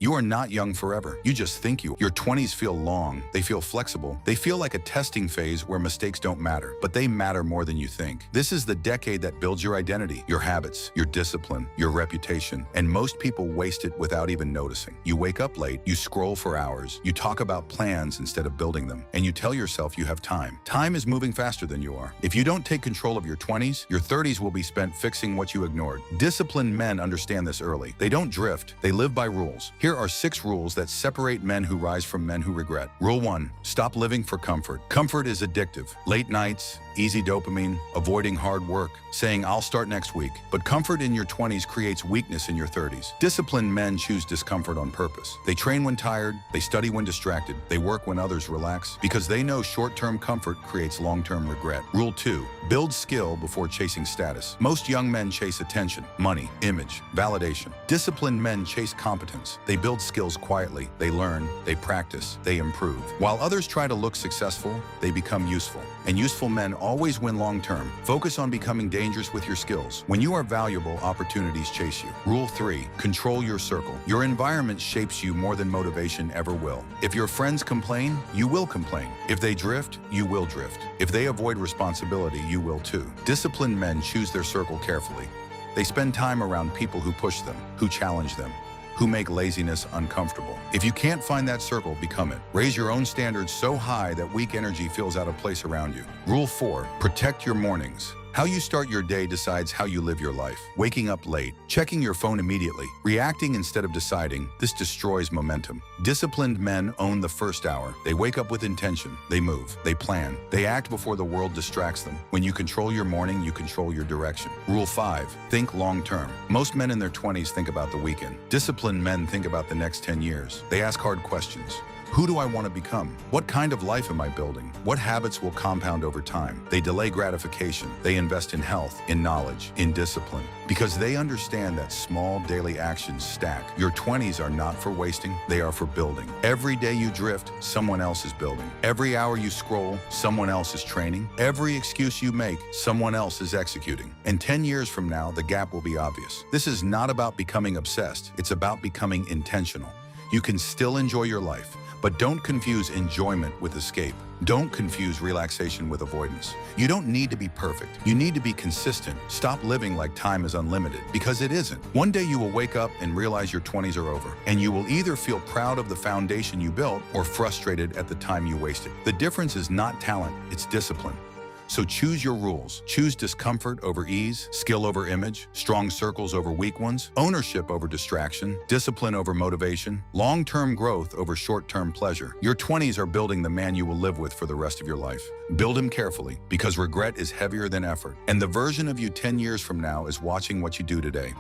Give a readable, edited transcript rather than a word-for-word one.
You are not young forever. You just think you are. Your 20s feel long. They feel flexible. They feel like a testing phase where mistakes don't matter, but they matter more than you think. This is the decade that builds your identity, your habits, your discipline, your reputation, and most people waste it without even noticing. You wake up late, you scroll for hours, you talk about plans instead of building them, and you tell yourself you have time. Time is moving faster than you are. If you don't take control of your 20s, your 30s will be spent fixing what you ignored. Disciplined men understand this early. They don't drift, they live by rules. Here are 6 rules that separate men who rise from men who regret. Rule 1, stop living for comfort. Comfort is addictive. Late nights, easy dopamine, avoiding hard work, saying I'll start next week. But comfort in your 20s creates weakness in your 30s. Disciplined men choose discomfort on purpose. They train when tired, they study when distracted, they work when others relax, because they know short-term comfort creates long-term regret. Rule 2, build skill before chasing status. Most young men chase attention, money, image, validation. Disciplined men chase competence. They build skills quietly, they learn, they practice, they improve. While others try to look successful, they become useful. And useful men always win long-term. Focus on becoming dangerous with your skills. When you are valuable, opportunities chase you. Rule 3, control your circle. Your environment shapes you more than motivation ever will. If your friends complain, you will complain. If they drift, you will drift. If they avoid responsibility, you will too. Disciplined men choose their circle carefully. They spend time around people who push them, who challenge them, who make laziness uncomfortable. If you can't find that circle, become it. Raise your own standards so high that weak energy feels out of place around you. Rule 4, protect your mornings. How you start your day decides how you live your life. Waking up late, checking your phone immediately, reacting instead of deciding, this destroys momentum. Disciplined men own the first hour. They wake up with intention. They move. They plan. They act before the world distracts them. When you control your morning, you control your direction. Rule 5, think long term. Most men in their 20s think about the weekend. Disciplined men think about the next 10 years. They ask hard questions. Who do I want to become? What kind of life am I building? What habits will compound over time? They delay gratification. They invest in health, in knowledge, in discipline, because they understand that small daily actions stack. Your 20s are not for wasting, they are for building. Every day you drift, someone else is building. Every hour you scroll, someone else is training. Every excuse you make, someone else is executing. And 10 years from now, the gap will be obvious. This is not about becoming obsessed, it's about becoming intentional. You can still enjoy your life, but don't confuse enjoyment with escape. Don't confuse relaxation with avoidance. You don't need to be perfect. You need to be consistent. Stop living like time is unlimited, because it isn't. One day you will wake up and realize your 20s are over, and you will either feel proud of the foundation you built or frustrated at the time you wasted. The difference is not talent, it's discipline. So choose your rules. Choose discomfort over ease, skill over image, strong circles over weak ones, ownership over distraction, discipline over motivation, long-term growth over short-term pleasure. Your 20s are building the man you will live with for the rest of your life. Build him carefully, because regret is heavier than effort. And the version of you 10 years from now is watching what you do today.